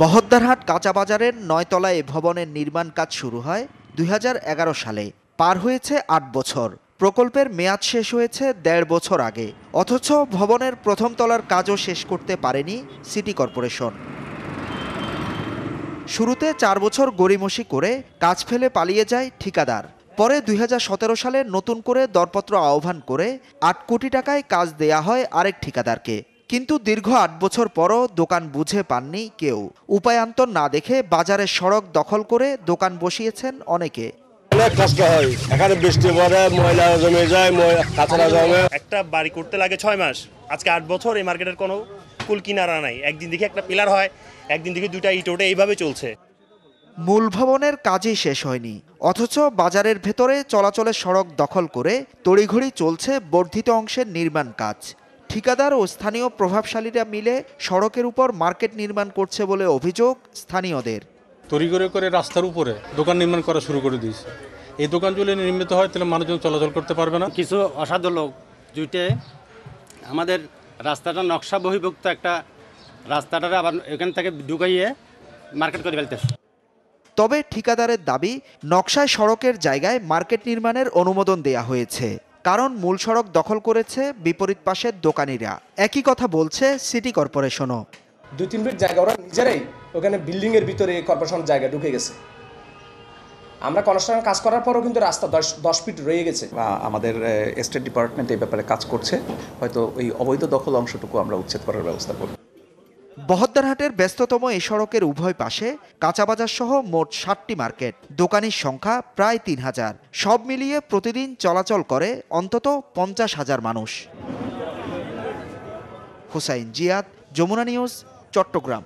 বহদ্দারহাট কাঁচা বাজারের ৯ তলায় এ ভবনের নির্মাণ কাজ শুরু হয় ২০১১ সালে। পার হয়েছে ৮ বছর। প্রকল্পের মেয়াদ শেষ হয়েছে ১.৫ বছর আগে। অথচ ভবনের প্রথম তলার কাজও শেষ করতে পারেনি সিটি কর্পোরেশন। শুরুতে ৪ বছর গড়িমসি করে কাজ ফেলে পালিয়ে যায় ঠিকাদার। পরে ২০১৭ সালে নতুন করে দরপত্র আহ্বান করে ৮ কোটি টাকায় কাজ দেয়া হয় আরেক ঠিকাদারকে। কিন্তু দীর্ঘ ৮ বছর পরও দোকান বুঝে পাননি কেউ। উপায়ান্তর না দেখে বাজারের সড়ক দখল করে দোকান বসিয়েছেন অনেকে। অনেক কষ্ট হয়, এখানে বৃষ্টি পড়ে, ময়লা জমে যায়, কাঁচরা জমে। একটা বাড়ি করতে লাগে ৬ মাস, আজকে ৮ বছর এই মার্কেটের কোনো কুল কিনারা নাই। একদিন দেখি একটা পিলার হয়, একদিন দেখি ২টা ইট ওঠে, এইভাবে চলছে। মূল ভবনের কাজই শেষ হয়নি, অথচ বাজারের ভেতরে চলাচলের সড়ক দখল করে তড়িঘড়ি চলছে বর্ধিত অংশের নির্মাণ কাজ। ঠিকাদার ও স্থানীয় প্রভাবশালীরা মিলে সড়কের উপর মার্কেট নির্মাণ করছে বলে অভিযোগ স্থানীয়দের। তড়িঘড়ি করে রাস্তার উপরে দোকান নির্মাণ করা শুরু করে দিয়েছে। এই দোকান যদি নির্মিত হয় তাহলে মানুষজন চলাচল করতে পারবে না। কিছু অসাধু লোক জুটে আমাদের রাস্তাটা নকশা বহির্ভুক্ত একটা রাস্তাটা আবার এখান থেকে ঢুকাইয়ে মার্কেট করে ফেলতেছে। তবে ঠিকাদারের দাবি, নকশায় সড়কের জায়গায় মার্কেট নির্মাণের অনুমোদন দেয়া হয়েছে, কারণ মূল সড়ক দখল করেছে বিপরীত পাশের দোকানিরা। একই কথা বলছে সিটি কর্পোরেশনও। ২-৩ ফিট জায়গা ওরা নিজেরাই ওখানে বিল্ডিং এর ভিতরে কর্পোরেশন জায়গা ঢুকে গেছে। আমরা কনস্ট্রাকশন কাজ করার পরও কিন্তু রাস্তা ১০ ফিট রয়ে গেছে। আমাদের এস্টেট ডিপার্টমেন্ট এই ব্যাপারে কাজ করছে, হয়তো ওই অবৈধ দখল অংশটুকু আমরা উচ্ছেদ করার ব্যবস্থা করব। বহদ্দারহাটের ব্যস্ততম এই সড়কের উভয় পাশে কাঁচাবাজার সহ মোট ৭টি মার্কেট, দোকানির সংখ্যা প্রায় ৩,০০০। সব মিলিয়ে প্রতিদিন চলাচল করে অন্তত ৫০,০০০ মানুষ। হুসাইন জিয়াদ, যমুনা নিউজ, চট্টগ্রাম।